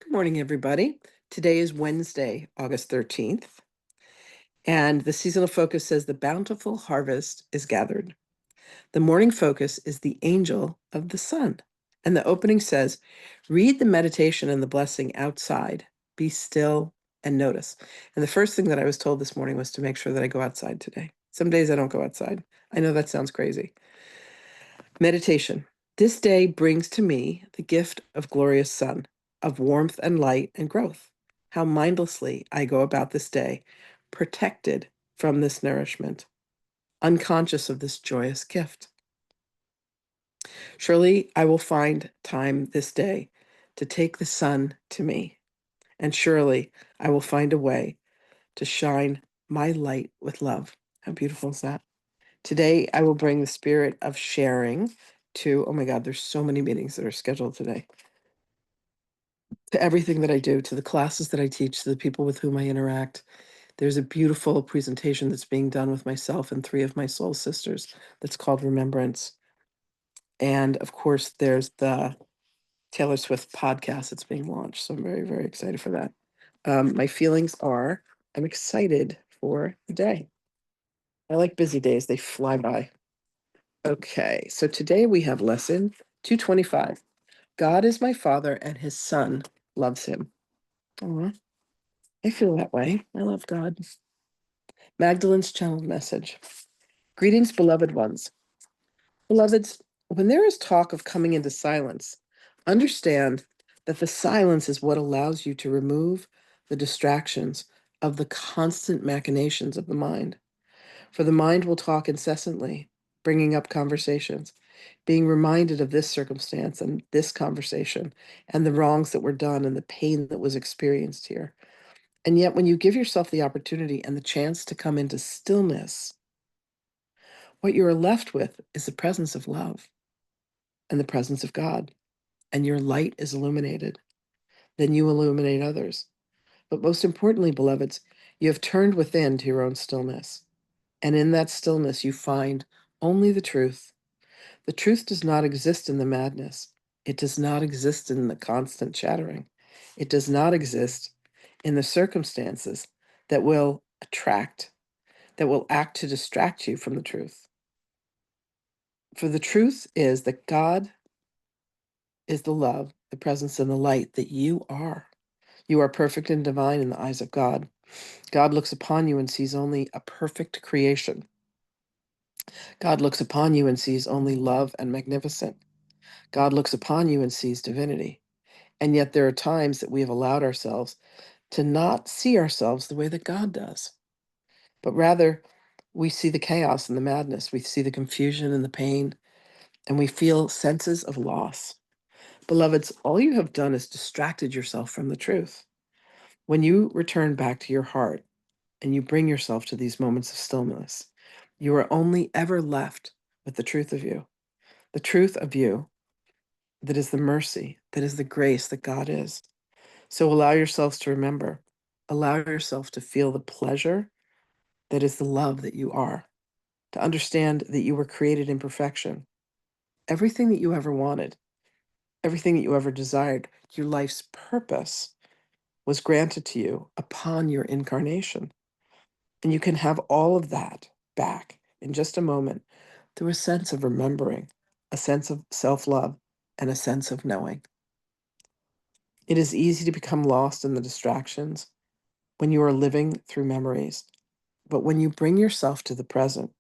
Good morning, everybody. Today is Wednesday, August 13th, and the seasonal focus says the bountiful harvest is gathered. The morning focus is the angel of the sun. And the opening says, read the meditation and the blessing outside, be still and notice. And the first thing that I was told this morning was to make sure that I go outside today. Some days I don't go outside. I know that sounds crazy. Meditation. This day brings to me the gift of glorious sun, of warmth and light and growth. How mindlessly I go about this day, protected from this nourishment, unconscious of this joyous gift. Surely I will find time this day to take the sun to me, and surely I will find a way to shine my light with love. How beautiful is that? Today, I will bring the spirit of sharing to, oh my God, there's so many meetings that are scheduled today, to everything that I do, to the classes that I teach, to the people with whom I interact. There's a beautiful presentation that's being done with myself and three of my soul sisters that's called Remembrance. And of course, there's the Taylor Swift podcast that's being launched. So I'm very, very excited for that. My feelings are I'm excited for the day. I like busy days, they fly by. Okay, so today we have lesson 225. God is my father and his son loves him. Aw, I feel that way. I love God. Magdalene's channeled message. Greetings, beloved ones. Beloveds, when there is talk of coming into silence, understand that the silence is what allows you to remove the distractions of the constant machinations of the mind. For the mind will talk incessantly, bringing up conversations, being reminded of this circumstance and this conversation, and the wrongs that were done and the pain that was experienced here. And yet, when you give yourself the opportunity and the chance to come into stillness, what you are left with is the presence of love and the presence of God, and your light is illuminated. Then you illuminate others. But most importantly, beloveds, you have turned within to your own stillness. And in that stillness, you find only the truth. The truth does not exist in the madness. It does not exist in the constant chattering. It does not exist in the circumstances that will that will act to distract you from the truth. For the truth is that God is the love, the presence, and the light that you are. You are perfect and divine in the eyes of God. God looks upon you and sees only a perfect creation. God looks upon you and sees only love and magnificent. God looks upon you and sees divinity. And yet there are times that we have allowed ourselves to not see ourselves the way that God does, but rather we see the chaos and the madness. We see the confusion and the pain, and we feel senses of loss. Beloveds, all you have done is distracted yourself from the truth. When you return back to your heart and you bring yourself to these moments of stillness, you are only ever left with the truth of you that is the mercy, that is the grace that God is. So allow yourselves to remember, allow yourself to feel the pleasure that is the love that you are, to understand that you were created in perfection. Everything that you ever wanted, everything that you ever desired, your life's purpose was granted to you upon your incarnation. And you can have all of that back in just a moment through a sense of remembering, a sense of self love, and a sense of knowing. It is easy to become lost in the distractions when you are living through memories. But when you bring yourself to the present,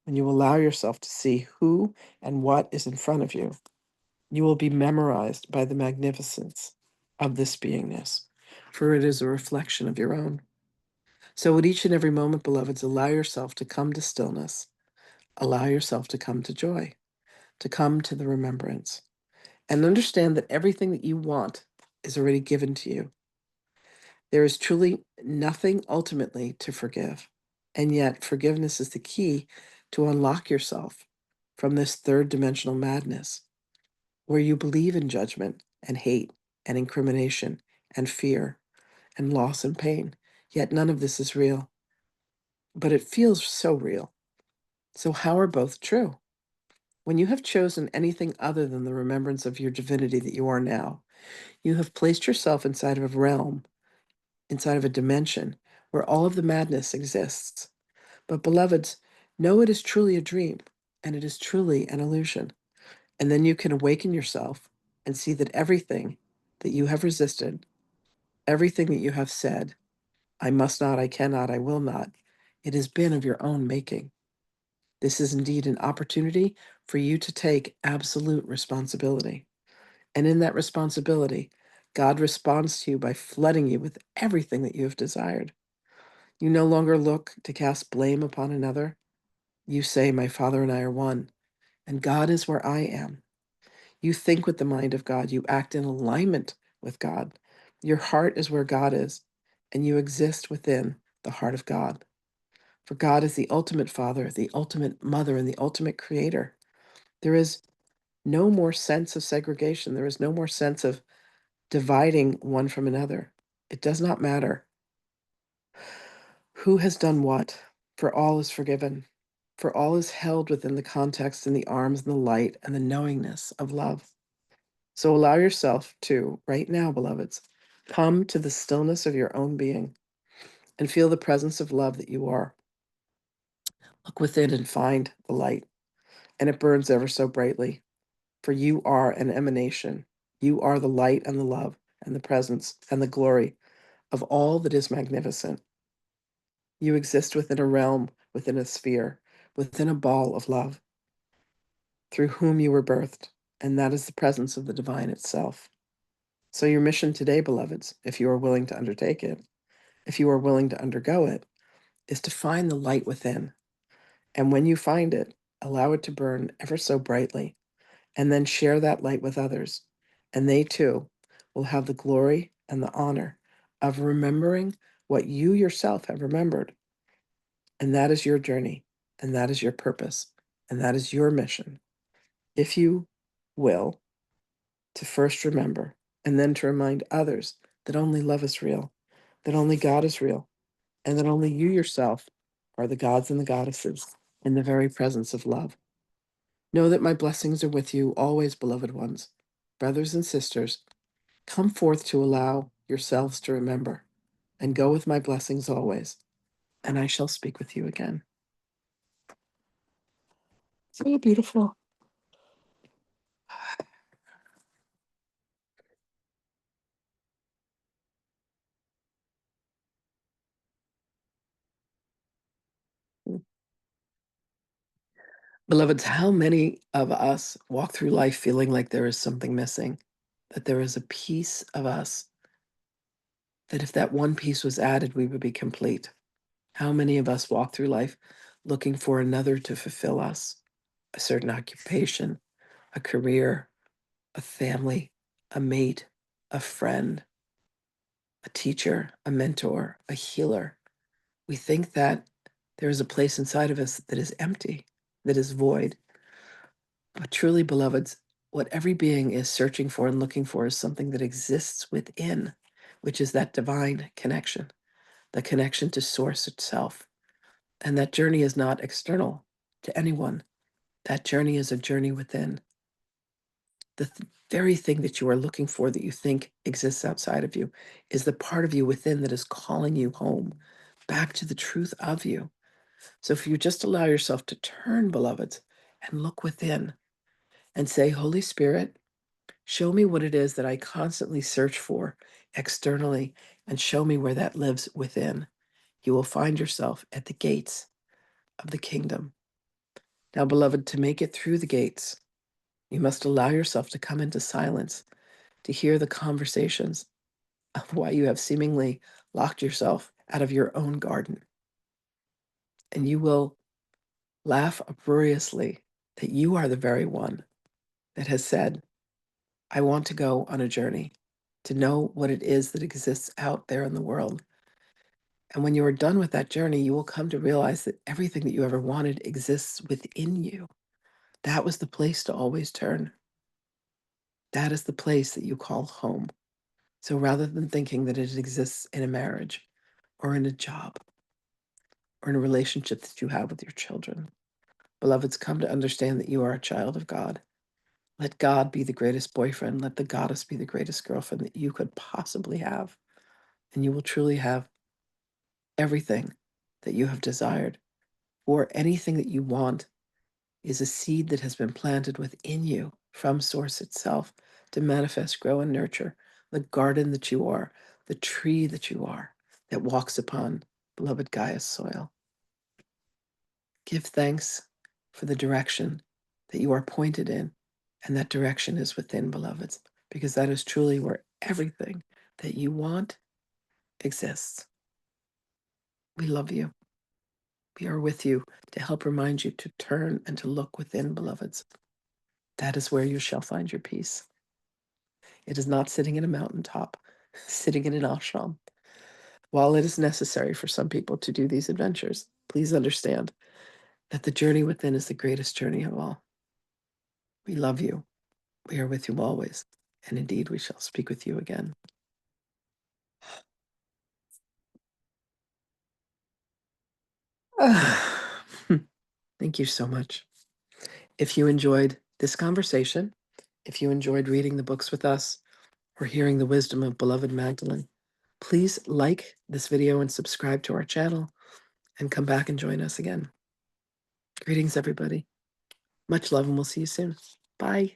when you allow yourself to see who and what is in front of you, you will be memorized by the magnificence of this beingness, for it is a reflection of your own. So at each and every moment, beloveds, allow yourself to come to stillness, allow yourself to come to joy, to come to the remembrance, and understand that everything that you want is already given to you. There is truly nothing ultimately to forgive. And yet, forgiveness is the key to unlock yourself from this third dimensional madness where you believe in judgment and hate and incrimination and fear and loss and pain. Yet none of this is real. But it feels so real. So, how are both true? When you have chosen anything other than the remembrance of your divinity that you are now, you have placed yourself inside of a realm, inside of a dimension where all of the madness exists. But, beloveds, know it is truly a dream and it is truly an illusion. And then you can awaken yourself and see that everything that you have resisted, everything that you have said, I must not, I cannot, I will not, it has been of your own making. This is indeed an opportunity for you to take absolute responsibility. And in that responsibility, God responds to you by flooding you with everything that you have desired. You no longer look to cast blame upon another. You say, my Father and I are one, and God is where I am. You think with the mind of God. You act in alignment with God. Your heart is where God is, and you exist within the heart of God. For God is the ultimate Father, the ultimate Mother, and the ultimate Creator. There is no more sense of segregation. There is no more sense of dividing one from another. It does not matter who has done what, for all is forgiven, for all is held within the context and the arms and the light and the knowingness of love. So allow yourself to, right now, beloveds, come to the stillness of your own being and feel the presence of love that you are. Look within and find the light, and it burns ever so brightly, for you are an emanation. You are the light and the love and the presence and the glory of all that is magnificent. You exist within a realm, within a sphere, within a ball of love, through whom you were birthed, and that is the presence of the divine itself. So your mission today, beloveds, if you are willing to undertake it, if you are willing to undergo it, is to find the light within. And when you find it, allow it to burn ever so brightly, and then share that light with others. And they too will have the glory and the honor of remembering what you yourself have remembered. And that is your journey, and that is your purpose, and that is your mission. If you will, to first remember, and then to remind others that only love is real, that only God is real, and that only you yourself are the gods and the goddesses in the very presence of love. Know that my blessings are with you always, beloved ones. Brothers and sisters, come forth to allow yourselves to remember, and go with my blessings always, and I shall speak with you again. So beautiful. Beloveds, how many of us walk through life feeling like there is something missing, that there is a piece of us, that if that one piece was added, we would be complete? How many of us walk through life looking for another to fulfill us? A certain occupation, a career, a family, a mate, a friend, a teacher, a mentor, a healer. We think that there is a place inside of us that is empty, that is void. But truly, beloveds, what every being is searching for and looking for is something that exists within, which is that divine connection, the connection to Source itself. And that journey is not external to anyone. That journey is a journey within. The very thing that you are looking for that you think exists outside of you is the part of you within that is calling you home, back to the truth of you. So if you just allow yourself to turn, beloveds, and look within and say, Holy Spirit, show me what it is that I constantly search for externally, and show me where that lives within. You will find yourself at the gates of the kingdom. Now, beloved, to make it through the gates, you must allow yourself to come into silence, to hear the conversations of why you have seemingly locked yourself out of your own garden. And you will laugh uproariously that you are the very one that has said, I want to go on a journey to know what it is that exists out there in the world. And when you are done with that journey, you will come to realize that everything that you ever wanted exists within you. That was the place to always turn. That is the place that you call home. So rather than thinking that it exists in a marriage or in a job or in a relationship that you have with your children, Beloveds, come to understand that you are a child of God. Let God be the greatest boyfriend. Let the goddess be the greatest girlfriend that you could possibly have. And you will truly have everything that you have desired, or anything that you want is a seed that has been planted within you from Source itself to manifest, grow, and nurture the garden that you are, the tree that you are, that walks upon beloved Gaia's soil. Give thanks for the direction that you are pointed in, and that direction is within, beloveds, because that is truly where everything that you want exists. We love you. We are with you to help remind you to turn and to look within, beloveds. That is where you shall find your peace. It is not sitting in a mountaintop, sitting in an ashram. While it is necessary for some people to do these adventures, please understand that the journey within is the greatest journey of all. We love you. We are with you always. And indeed, we shall speak with you again. Thank you so much. If you enjoyed this conversation, if you enjoyed reading the books with us or hearing the wisdom of beloved Magdalene, please like this video and subscribe to our channel and come back and join us again. Greetings, everybody. Much love, and we'll see you soon. Bye.